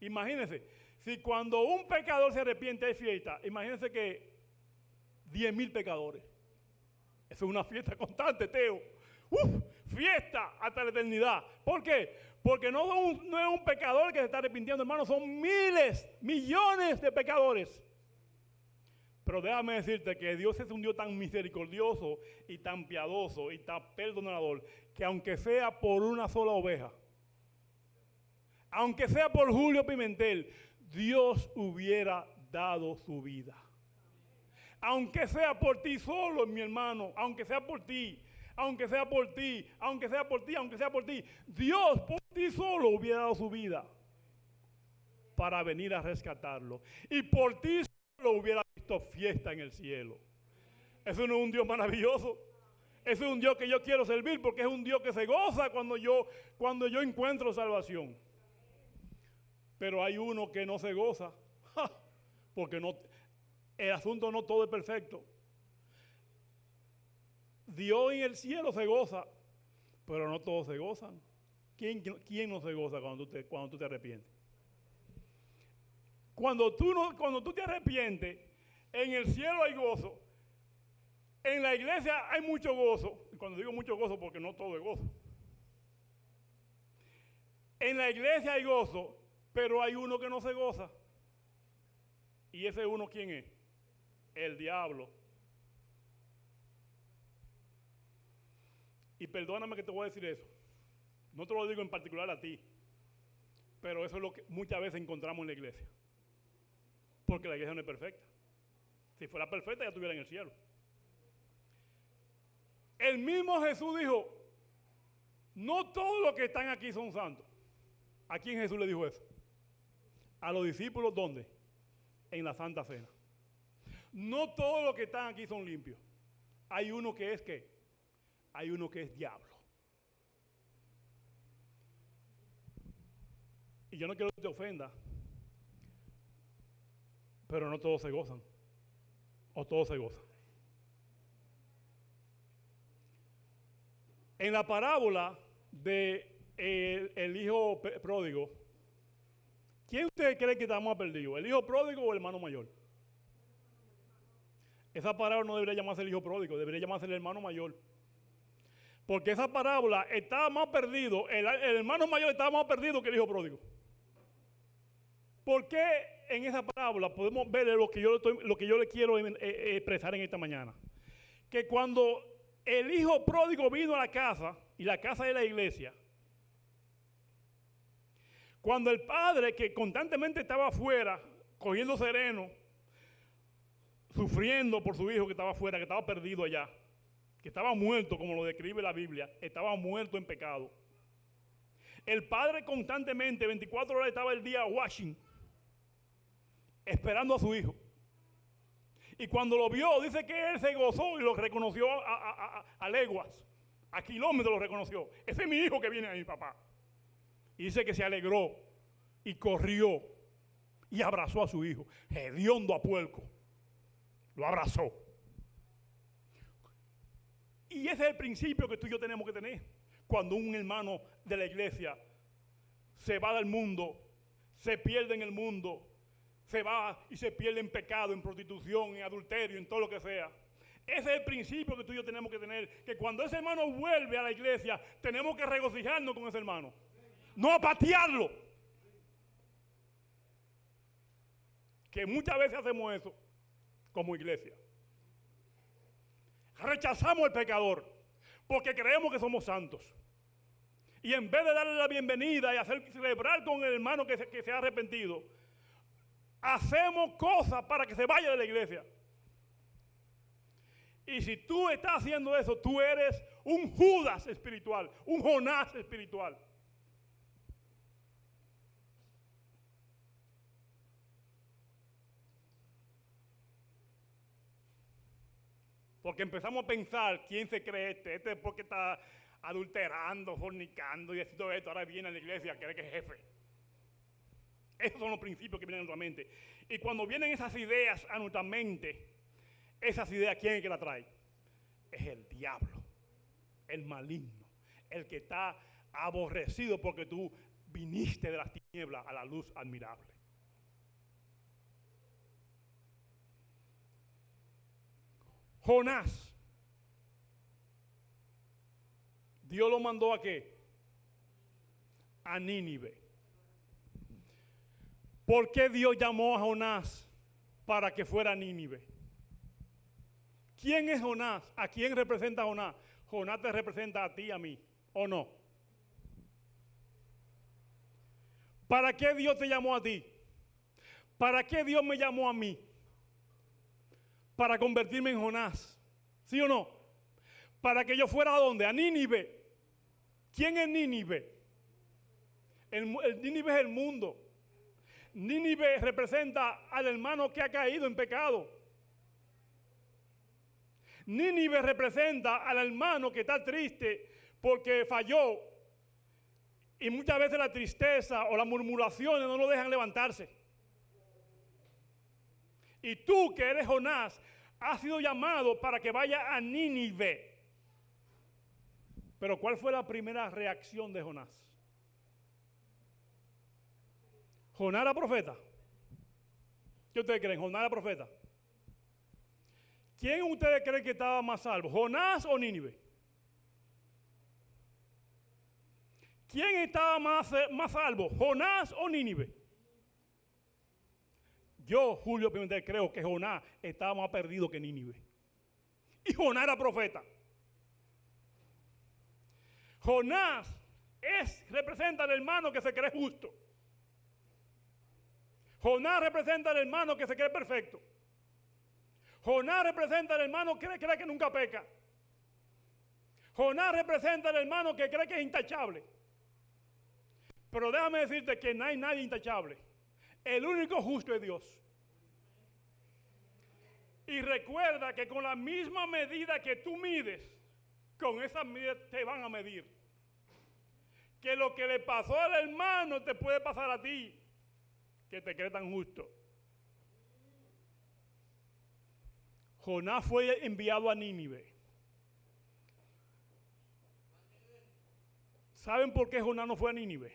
Imagínense, si cuando un pecador se arrepiente hay fiesta, imagínense que 10,000 pecadores. Eso es una fiesta constante, Teo. Fiesta hasta la eternidad. ¿Por qué? Porque no es un pecador que se está arrepintiendo, hermano, son miles, millones de pecadores. Pero déjame decirte que Dios es un Dios tan misericordioso y tan piadoso y tan perdonador que aunque sea por una sola oveja, aunque sea por Julio Pimentel, Dios hubiera dado su vida. Aunque sea por ti solo, mi hermano, aunque sea por ti, aunque sea por ti, aunque sea por ti, aunque sea por ti. Dios por ti solo hubiera dado su vida para venir a rescatarlo. Y por ti solo hubiera visto fiesta en el cielo. Eso no es un Dios maravilloso. Ese es un Dios que yo quiero servir porque es un Dios que se goza cuando yo encuentro salvación. Pero hay uno que no se goza, porque el asunto no todo es perfecto. Dios en el cielo se goza, pero no todos se gozan. ¿Quién no se goza cuando tú te arrepientes? Cuando tú te arrepientes, en el cielo hay gozo. En la iglesia hay mucho gozo. Y cuando digo mucho gozo, porque no todo es gozo. En la iglesia hay gozo, pero hay uno que no se goza. ¿Y ese uno quién es? El diablo. Y perdóname que te voy a decir eso. No te lo digo en particular a ti, pero eso es lo que muchas veces encontramos en la iglesia. Porque la iglesia no es perfecta. Si fuera perfecta ya estuviera en el cielo. El mismo Jesús dijo, no todos los que están aquí son santos. ¿A quién Jesús le dijo eso? A los discípulos, ¿dónde? En la Santa Cena. No todos los que están aquí son limpios. Hay uno que es ¿qué? Hay uno que es diablo. Y yo no quiero que te ofenda, pero no todos se gozan. O todos se gozan. En la parábola de el hijo pródigo, ¿quién usted cree que está más perdido? ¿El hijo pródigo o el hermano mayor? Esa parábola no debería llamarse el hijo pródigo, debería llamarse el hermano mayor. Porque esa parábola estaba más perdido, el hermano mayor estaba más perdido que el hijo pródigo. ¿Por qué en esa parábola podemos ver lo que yo le quiero expresar en esta mañana? Que cuando el hijo pródigo vino a la casa, y la casa es la iglesia, cuando el padre que constantemente estaba afuera, cogiendo sereno, sufriendo por su hijo que estaba afuera, que estaba perdido allá, que estaba muerto, como lo describe la Biblia, estaba muerto en pecado. El padre constantemente, 24 horas estaba el día watching, esperando a su hijo. Y cuando lo vio, dice que él se gozó y lo reconoció a leguas, a kilómetros lo reconoció. Ese es mi hijo que viene ahí, papá. Y dice que se alegró y corrió y abrazó a su hijo, hediondo a puerco. Lo abrazó. Y ese es el principio que tú y yo tenemos que tener. Cuando un hermano de la iglesia se va del mundo, se pierde en el mundo, se va y se pierde en pecado, en prostitución, en adulterio, en todo lo que sea. Ese es el principio que tú y yo tenemos que tener, que cuando ese hermano vuelve a la iglesia, tenemos que regocijarnos con ese hermano, no patearlo. Que muchas veces hacemos eso como iglesia. Rechazamos al pecador porque creemos que somos santos. Y en vez de darle la bienvenida y celebrar con el hermano que se ha arrepentido, hacemos cosas para que se vaya de la iglesia. Y si tú estás haciendo eso, tú eres un Judas espiritual, un Jonás espiritual. Porque empezamos a pensar, ¿quién se cree este? Este es porque está adulterando, fornicando y todo esto. Ahora viene a la iglesia, cree que es jefe. Esos son los principios que vienen a nuestra mente. Y cuando vienen esas ideas a nuestra mente, esas ideas, ¿quién es que las trae? Es el diablo, el maligno, el que está aborrecido porque tú viniste de las tinieblas a la luz admirable. Jonás, Dios lo mandó ¿a qué? A Nínive. ¿Por qué Dios llamó a Jonás para que fuera a Nínive? ¿Quién es Jonás? ¿A quién representa Jonás? Jonás te representa a ti y a mí, ¿o no? ¿Para qué Dios te llamó a ti? ¿Para qué Dios me llamó a mí? Para convertirme en Jonás, ¿sí o no? para que yo fuera a dónde, a Nínive. ¿Quién es Nínive? El Nínive es el mundo. Nínive representa al hermano que ha caído en pecado. Nínive representa al hermano que está triste porque falló. Y muchas veces la tristeza o las murmuraciones no lo dejan levantarse. Y tú que eres Jonás, has sido llamado para que vaya a Nínive. Pero ¿cuál fue la primera reacción de Jonás? Jonás era profeta. ¿Qué ustedes creen? ¿Jonás era profeta? ¿Quién ustedes creen que estaba más salvo? ¿Jonás o Nínive? ¿Quién estaba más salvo? ¿Jonás o Nínive? Yo, Julio Pimentel, creo que Jonás estaba más perdido que Nínive. Y Jonás era profeta. Jonás representa al hermano que se cree justo. Jonás representa al hermano que se cree perfecto. Jonás representa al hermano que cree que nunca peca. Jonás representa al hermano que cree que es intachable. Pero déjame decirte que no hay nadie intachable. El único justo es Dios. Y recuerda que con la misma medida que tú mides, con esa medida te van a medir. Que lo que le pasó al hermano te puede pasar a ti, que te cree tan justo. Jonás fue enviado a Nínive. ¿Saben por qué Jonás no fue a Nínive?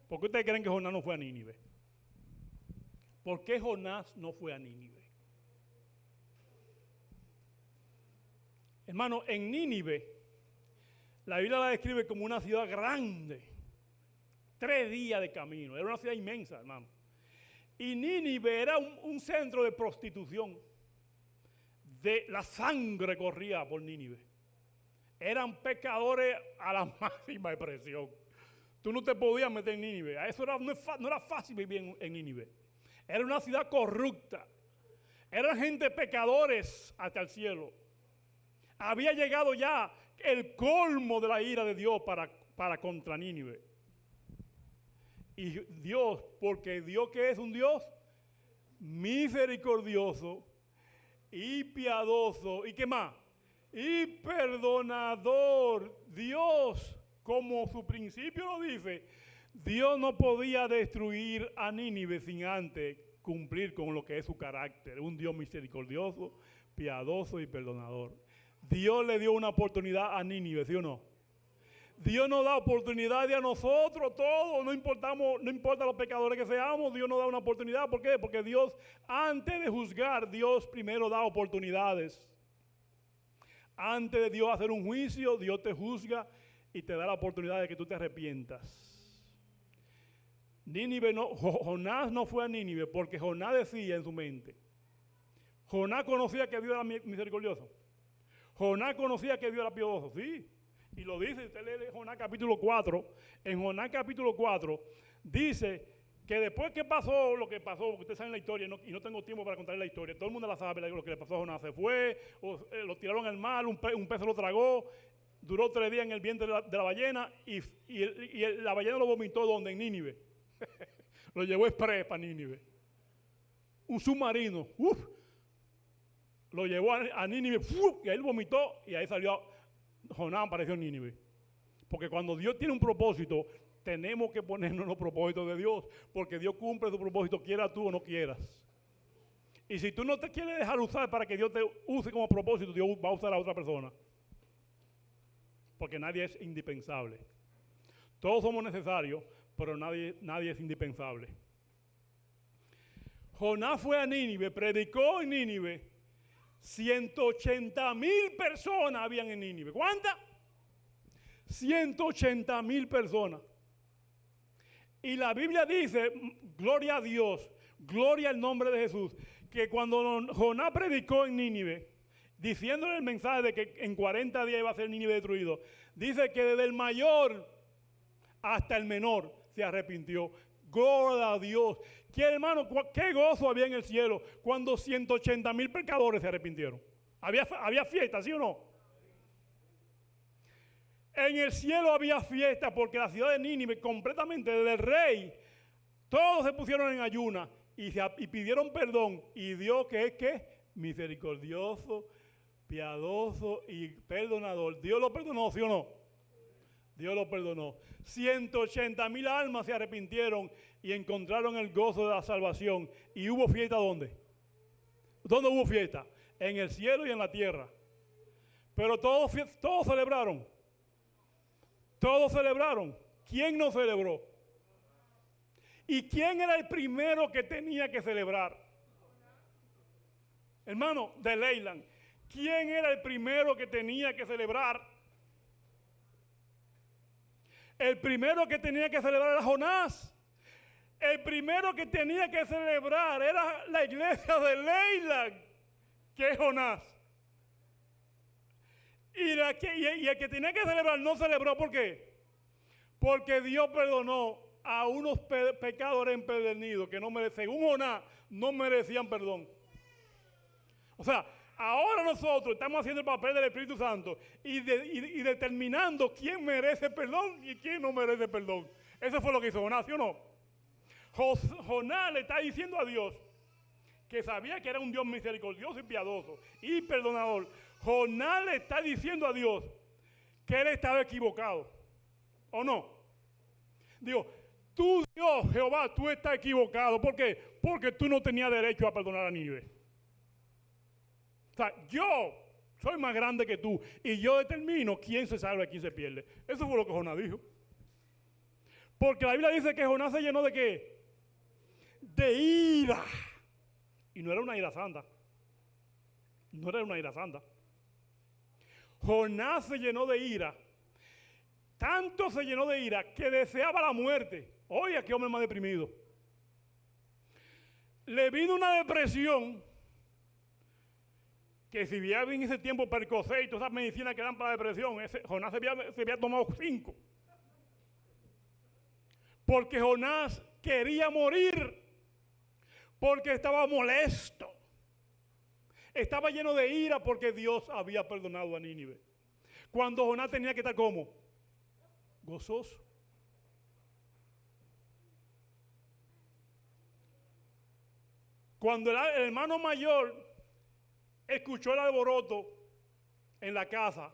¿Por qué ustedes creen que Jonás no fue a Nínive? ¿Por qué Jonás no fue a Nínive? Hermano, en Nínive, la Biblia la describe como una ciudad grande. 3 días de camino. Era una ciudad inmensa, hermano. Y Nínive era un centro de prostitución. La sangre corría por Nínive. Eran pecadores a la máxima expresión. Tú no te podías meter en Nínive. Eso no era fácil vivir en Nínive. Era una ciudad corrupta. Eran gente pecadores hasta el cielo. Había llegado ya el colmo de la ira de Dios para contra Nínive. Y Dios, porque Dios que es un Dios misericordioso y piadoso, ¿y qué más? Y perdonador. Dios, como su principio lo dice, Dios no podía destruir a Nínive sin antes cumplir con lo que es su carácter. Un Dios misericordioso, piadoso y perdonador. Dios le dio una oportunidad a Nínive, ¿sí o no? Dios nos da oportunidades a nosotros, todos, no importa los pecadores que seamos, Dios nos da una oportunidad. ¿Por qué? Porque Dios, antes de juzgar, Dios primero da oportunidades. Antes de Dios hacer un juicio, Dios te juzga y te da la oportunidad de que tú te arrepientas. Jonás no fue a Nínive porque Jonás decía en su mente. Jonás conocía que Dios era misericordioso. Jonás conocía que Dios era piadoso, sí. Y lo dice, usted lee Jonás capítulo 4. En Jonás capítulo 4 dice que después que pasó lo que pasó, porque ustedes saben la historia y no tengo tiempo para contar la historia, todo el mundo la sabe, lo que le pasó a Jonás. Se fue, lo tiraron al mar, un pez lo tragó, duró 3 días en el vientre de la ballena y la ballena lo vomitó ¿dónde? En Nínive. Lo llevó express para Nínive. Un submarino, lo llevó a Nínive y ahí lo vomitó y ahí salió. Jonás apareció en Nínive. Porque cuando Dios tiene un propósito, tenemos que ponernos en los propósitos de Dios. Porque Dios cumple su propósito, quiera tú o no quieras. Y si tú no te quieres dejar usar para que Dios te use como propósito, Dios va a usar a otra persona. Porque nadie es indispensable. Todos somos necesarios, pero nadie es indispensable. Jonás fue a Nínive, predicó en Nínive. 180,000 personas habían en Nínive. ¿Cuántas? 180,000 personas. Y la Biblia dice, gloria a Dios, gloria al nombre de Jesús, que cuando Jonás predicó en Nínive, diciéndole el mensaje de que en 40 días iba a ser Nínive destruido, dice que desde el mayor hasta el menor se arrepintió. Gloria a Dios. ¿Qué hermano? ¿Qué gozo había en el cielo cuando 180,000 pecadores se arrepintieron? Había fiesta, ¿sí o no? En el cielo había fiesta porque la ciudad de Nínive, completamente desde el rey, todos se pusieron en ayuna y pidieron perdón. Y Dios, que es que misericordioso, piadoso y perdonador. Dios lo perdonó, ¿sí o no? Dios lo perdonó. 180,000 almas se arrepintieron y encontraron el gozo de la salvación. ¿Y hubo fiesta dónde? ¿Dónde hubo fiesta? En el cielo y en la tierra. Pero todos celebraron. Todos celebraron. ¿Quién no celebró? ¿Y quién era el primero que tenía que celebrar? Hermano, de Leyland. ¿Quién era el primero que tenía que celebrar? El primero que tenía que celebrar era Jonás. El primero que tenía que celebrar era la iglesia de Leyland, que es Jonás. Y el que tenía que celebrar no celebró. ¿Por qué? Porque Dios perdonó a unos pecadores empedernidos que no según Jonás, no merecían perdón. O sea, ahora nosotros estamos haciendo el papel del Espíritu Santo y determinando quién merece perdón y quién no merece perdón. Eso fue lo que hizo Jonás, ¿sí o no? Jonás le está diciendo a Dios, que sabía que era un Dios misericordioso y piadoso y perdonador. Jonás le está diciendo a Dios que él estaba equivocado, ¿o no? Digo, tú, Dios, Jehová, tú estás equivocado. ¿Por qué? Porque tú no tenías derecho a perdonar a Nínive. O sea, yo soy más grande que tú y yo determino quién se salva y quién se pierde. Eso fue lo que Jonás dijo. Porque la Biblia dice que Jonás se llenó de ¿qué? De ira. Y no era una ira santa. No era una ira santa. Jonás se llenó de ira. Tanto se llenó de ira que deseaba la muerte. Oye, qué hombre más deprimido. Le vino una depresión que si había en ese tiempo Percocet y todas esas medicinas que dan para la depresión, Jonás se había tomado 5. Porque Jonás quería morir. Porque estaba molesto. Estaba lleno de ira porque Dios había perdonado a Nínive. Cuando Jonás tenía que estar ¿cómo? Gozoso. Cuando el hermano mayor escuchó el alboroto en la casa,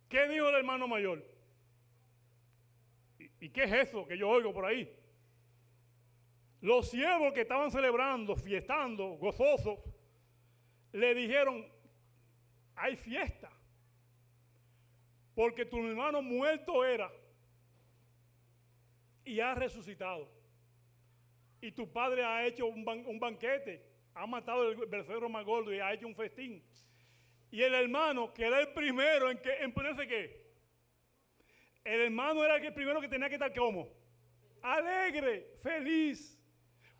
¿qué dijo el hermano mayor? ¿Y qué es eso que yo oigo por ahí? Los siervos que estaban celebrando, fiestando, gozosos, le dijeron, hay fiesta, porque tu hermano muerto era y ha resucitado. Y tu padre ha hecho un banquete, ha matado el becerro más gordo y ha hecho un festín. Y el hermano, que era el primero en ponerse ¿qué? El hermano era el primero que tenía que estar ¿cómo? Alegre, feliz.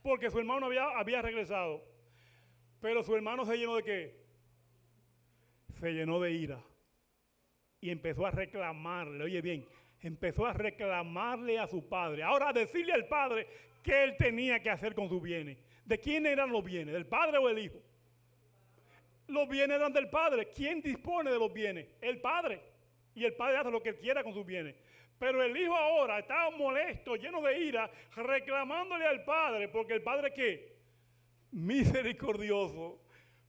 Porque su hermano había regresado. Pero su hermano se llenó de ¿qué? Se llenó de ira. Y empezó a reclamarle, oye bien, empezó a reclamarle a su padre. Ahora a decirle al padre qué él tenía que hacer con sus bienes. ¿De quién eran los bienes? ¿Del padre o del hijo? Los bienes eran del padre. ¿Quién dispone de los bienes? El padre. Y el padre hace lo que él quiera con sus bienes. Pero el hijo ahora estaba molesto, lleno de ira, reclamándole al padre, porque el padre ¿qué? Misericordioso,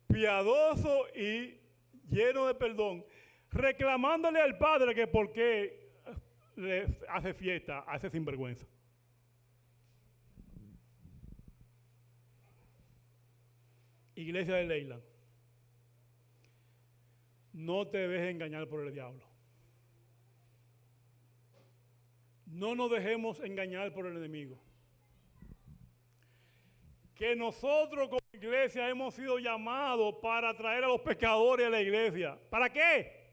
piadoso y lleno de perdón, reclamándole al padre que por qué le hace fiesta a ese sinvergüenza. Iglesia de Leyland, no te dejes engañar por el diablo. No nos dejemos engañar por el enemigo. Que nosotros como iglesia hemos sido llamados para traer a los pecadores a la iglesia. ¿Para qué?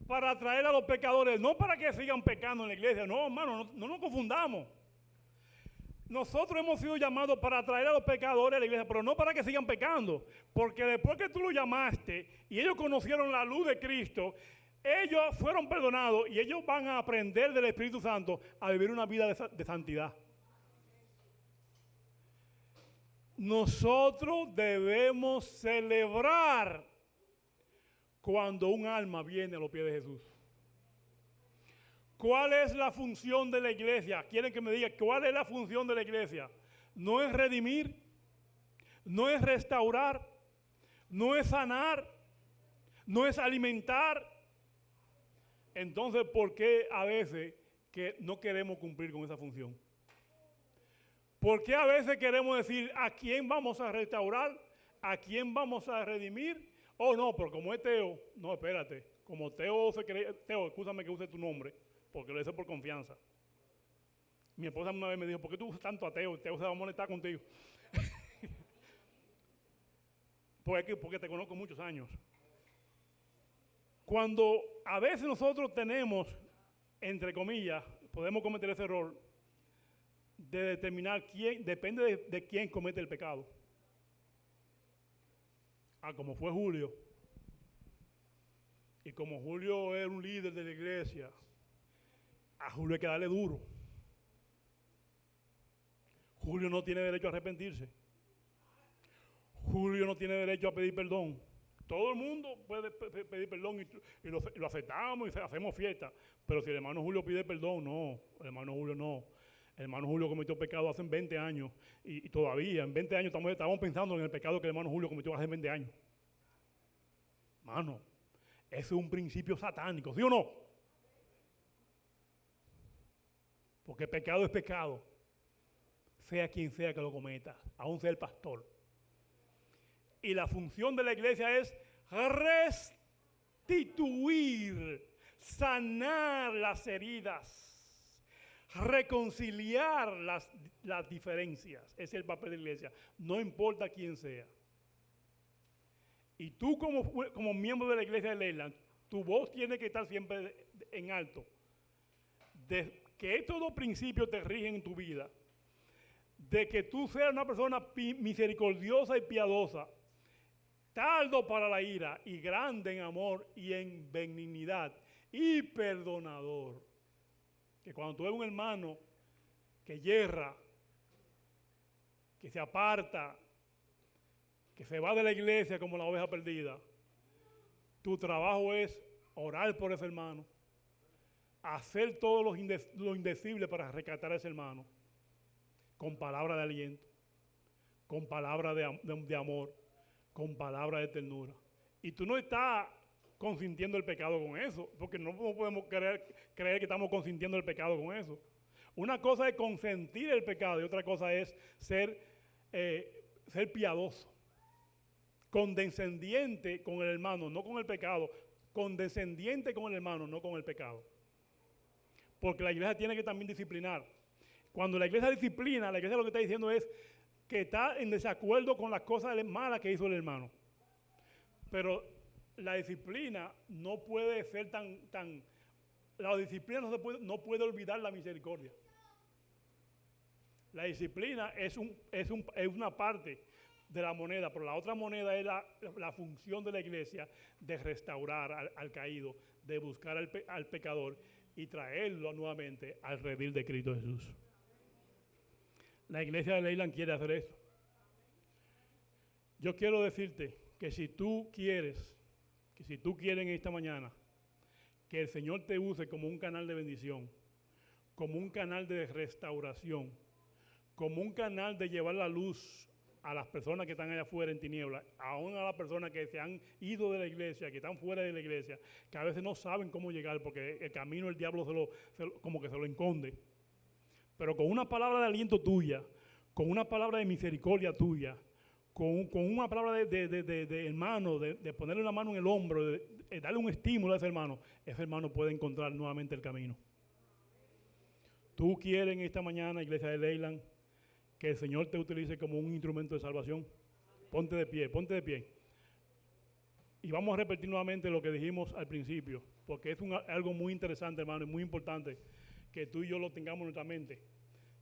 Para traer a los pecadores, no para que sigan pecando en la iglesia. No, hermano, no nos confundamos. Nosotros hemos sido llamados para traer a los pecadores a la iglesia, pero no para que sigan pecando. Porque después que tú los llamaste y ellos conocieron la luz de Cristo, ellos fueron perdonados y ellos van a aprender del Espíritu Santo a vivir una vida de santidad. Nosotros debemos celebrar cuando un alma viene a los pies de Jesús. ¿Cuál es la función de la iglesia? Quieren que me diga, ¿cuál es la función de la iglesia? No es redimir, no es restaurar, no es sanar, no es alimentar. Entonces, ¿por qué a veces que no queremos cumplir con esa función? ¿Por qué a veces queremos decir a quién vamos a restaurar, a quién vamos a redimir? Oh, no, pero como es Teo, no, espérate, como Teo se cree, Teo, escúchame que use tu nombre, porque lo hice por confianza. Mi esposa una vez me dijo, ¿por qué tú usas tanto a Teo? Teo se va a molestar contigo. Porque te conozco muchos años. Cuando a veces nosotros tenemos, entre comillas, podemos cometer ese error de determinar quién, depende de quién comete el pecado. Como fue Julio, y como Julio era un líder de la iglesia, a Julio hay que darle duro. Julio no tiene derecho a arrepentirse. Julio no tiene derecho a pedir perdón. Todo el mundo puede pedir perdón y lo aceptamos y hacemos fiesta. Pero si el hermano Julio pide perdón, no. El hermano Julio no. El hermano Julio cometió pecado hace 20 años y todavía en 20 años estamos pensando en el pecado que el hermano Julio cometió hace 20 años. Hermano, ese es un principio satánico, ¿sí o no? Porque pecado es pecado, sea quien sea que lo cometa, aún sea el pastor. Y la función de la iglesia es restituir, sanar las heridas, reconciliar las diferencias. Ese es el papel de la iglesia, no importa quién sea. Y tú como miembro de la iglesia de Leyland, tu voz tiene que estar siempre en alto. De que estos dos principios te rigen en tu vida. De que tú seas una persona misericordiosa y piadosa, tardo para la ira y grande en amor y en benignidad y perdonador. Que cuando tú ves un hermano que yerra, que se aparta, que se va de la iglesia como la oveja perdida, tu trabajo es orar por ese hermano, hacer todo lo indecible para rescatar a ese hermano, con palabra de aliento, con palabra de amor, con palabra de ternura. Y tú no estás consintiendo el pecado con eso, porque no podemos creer que estamos consintiendo el pecado con eso. Una cosa es consentir el pecado y otra cosa es ser piadoso, condescendiente con el hermano, no con el pecado, condescendiente con el hermano, no con el pecado. Porque la iglesia tiene que también disciplinar. Cuando la iglesia disciplina, la iglesia lo que está diciendo es que está en desacuerdo con las cosas malas que hizo el hermano. Pero la disciplina no puede ser la disciplina no puede olvidar la misericordia. La disciplina es una parte de la moneda, pero la otra moneda es la función de la iglesia de restaurar al caído, de buscar al pecador y traerlo nuevamente al redil de Cristo Jesús. La iglesia de Leyland quiere hacer eso. Yo quiero decirte que si tú quieres en esta mañana que el Señor te use como un canal de bendición, como un canal de restauración, como un canal de llevar la luz a las personas que están allá afuera en tinieblas, aún a las personas que se han ido de la iglesia, que están fuera de la iglesia, que a veces no saben cómo llegar porque el camino el diablo como que se lo esconde. Pero con una palabra de aliento tuya, con una palabra de misericordia tuya, con una palabra de hermano, de ponerle una mano en el hombro, de darle un estímulo a ese hermano puede encontrar nuevamente el camino. Tú quieres en esta mañana, iglesia de Leyland, que el Señor te utilice como un instrumento de salvación. Ponte de pie. Y vamos a repetir nuevamente lo que dijimos al principio, porque es algo muy interesante, hermano, y muy importante que tú y yo lo tengamos en nuestra mente.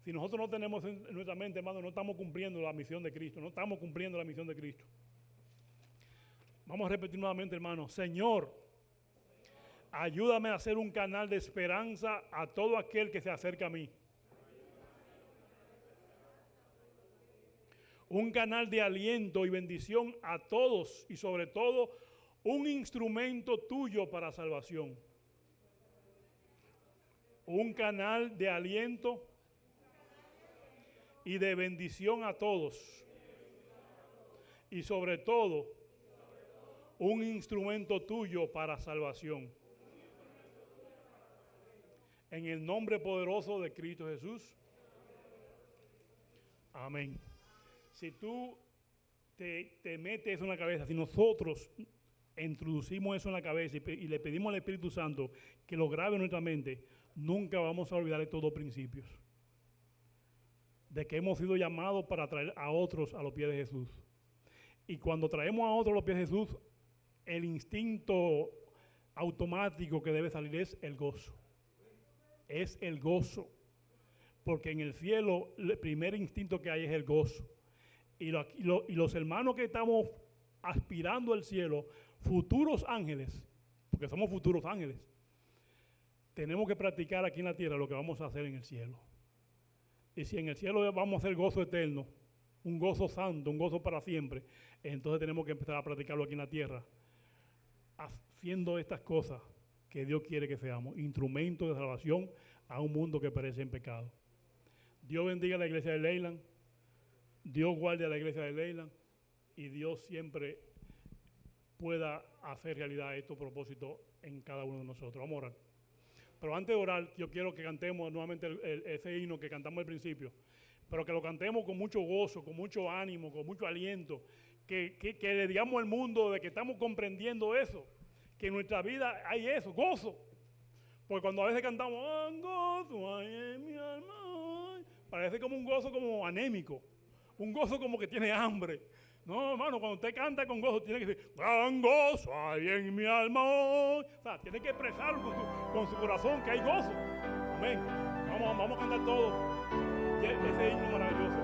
Si nosotros no tenemos en nuestra mente, hermano, no estamos cumpliendo la misión de Cristo, no estamos cumpliendo la misión de Cristo. Vamos a repetir nuevamente, hermano. Señor, ayúdame a ser un canal de esperanza a todo aquel que se acerca a mí. Un canal de aliento y bendición a todos y sobre todo un instrumento tuyo para salvación, un canal de aliento y de bendición a todos, y sobre todo, un instrumento tuyo para salvación. En el nombre poderoso de Cristo Jesús. Amén. Si tú te metes eso en la cabeza, si nosotros introducimos eso en la cabeza y le pedimos al Espíritu Santo que lo grabe en nuestra mente, nunca vamos a olvidar estos dos principios. De que hemos sido llamados para traer a otros a los pies de Jesús. Y cuando traemos a otros a los pies de Jesús, el instinto automático que debe salir es el gozo. Es el gozo. Porque en el cielo el primer instinto que hay es el gozo. Y los hermanos que estamos aspirando al cielo, futuros ángeles, porque somos futuros ángeles, tenemos que practicar aquí en la tierra lo que vamos a hacer en el cielo. Y si en el cielo vamos a hacer gozo eterno, un gozo santo, un gozo para siempre, entonces tenemos que empezar a practicarlo aquí en la tierra, haciendo estas cosas que Dios quiere que seamos, instrumentos de salvación a un mundo que perece en pecado. Dios bendiga a la iglesia de Leyland, Dios guarde a la iglesia de Leyland, y Dios siempre pueda hacer realidad estos propósitos en cada uno de nosotros. Vamos a orar. Pero antes de orar, yo quiero que cantemos nuevamente ese himno que cantamos al principio, pero que lo cantemos con mucho gozo, con mucho ánimo, con mucho aliento, que le digamos al mundo de que estamos comprendiendo eso, que en nuestra vida hay eso, gozo. Porque cuando a veces cantamos, gozo hay en mi alma, parece como un gozo como anémico, un gozo como que tiene hambre. No, hermano, cuando usted canta con gozo, tiene que decir, gran gozo hay en mi alma hoy. O sea, tiene que expresarlo con su corazón, que hay gozo. Amén. Vamos a cantar todo ese himno maravilloso.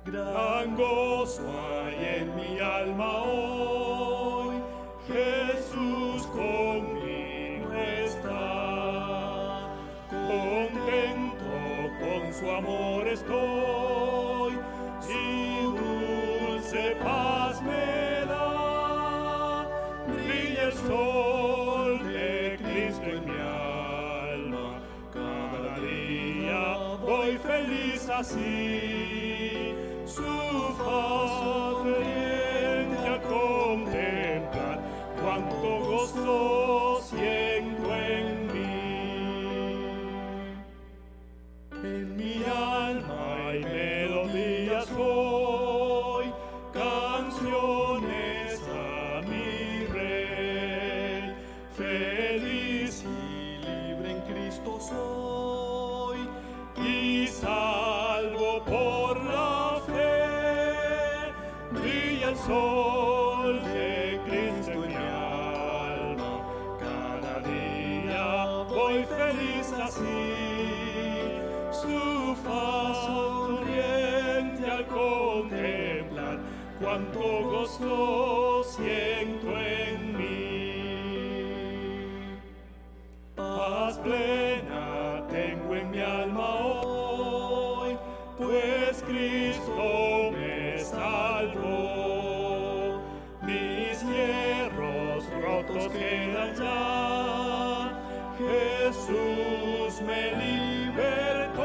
Gran gozo hay en mi alma hoy, Jesús conmigo está. Contento con su amor estoy, y dulce paz me da. Brilla el sol de Cristo en mi alma, cada día voy feliz así. Su faz radiante a contemplar, cuánto gozo siento en mí. En mi alma hay melodías hoy, canciones a mi Rey. Feliz y libre en Cristo soy, y salvo por la fe. Brilla el sol de Cristo en mi alma, cada día voy feliz así. Su faz sonriente al contemplar, cuánto gozo siento en mí. Paz plena tengo en mi alma hoy, pues Cristo me salvó. Mis hierros rotos quedan ya, Jesús me libertó.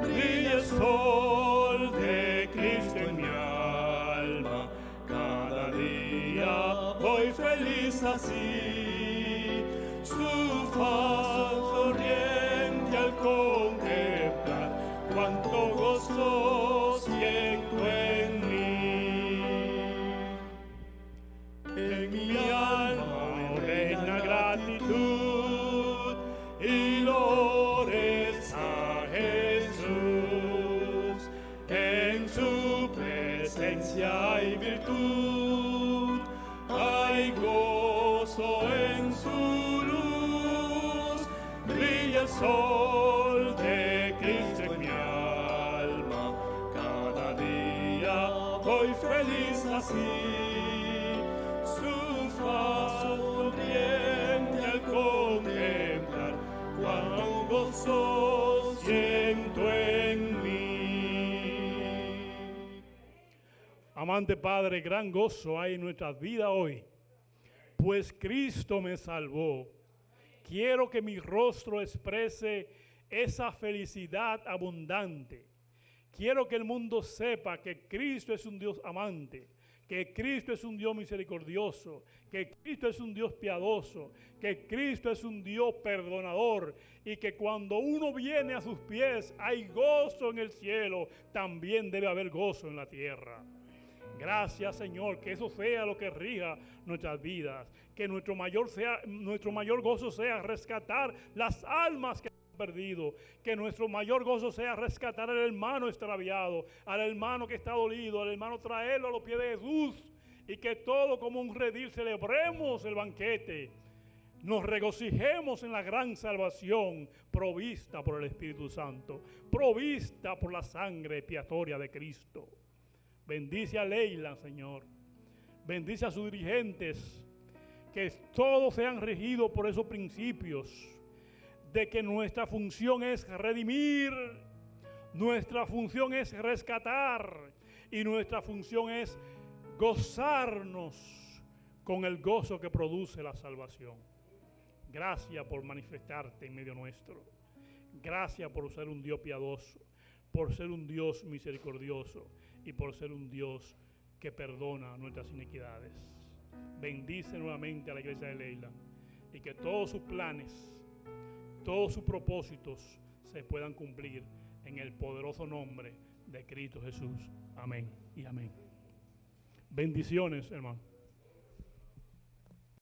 Brilla el sol de Cristo en mi alma, cada día voy feliz así. Su faz sonriente al contemplar, cuánto gozo siento en mí. En mi alma reina gratitud y lores a Jesús. En su presencia hay virtud, hay gozo en su luz. Brilla el sol de Cristo en mi alma, cada día voy feliz así. Su faz sonriente al contemplar, cuán gozo siento en mí. Amante Padre, gran gozo hay en nuestras vidas hoy, pues Cristo me salvó. Quiero que mi rostro exprese esa felicidad abundante. Quiero que el mundo sepa que Cristo es un Dios amante, que Cristo es un Dios misericordioso, que Cristo es un Dios piadoso, que Cristo es un Dios perdonador y que cuando uno viene a sus pies hay gozo en el cielo, también debe haber gozo en la tierra. Gracias, Señor, que eso sea lo que rija nuestras vidas, que nuestro mayor gozo sea rescatar las almas que han perdido, que nuestro mayor gozo sea rescatar al hermano extraviado, al hermano que está dolido, al hermano traerlo a los pies de Jesús, y que todo como un redil celebremos el banquete, nos regocijemos en la gran salvación provista por el Espíritu Santo, provista por la sangre expiatoria de Cristo. Bendice a Leila, Señor. Bendice a sus dirigentes, que todos sean regidos por esos principios, de que nuestra función es redimir, nuestra función es rescatar y nuestra función es gozarnos con el gozo que produce la salvación. Gracias por manifestarte en medio nuestro. Gracias por ser un Dios piadoso, por ser un Dios misericordioso y por ser un Dios que perdona nuestras iniquidades. Bendice nuevamente a la iglesia de Leila y que todos sus planes, todos sus propósitos se puedan cumplir en el poderoso nombre de Cristo Jesús. Amén y amén. Bendiciones, hermano.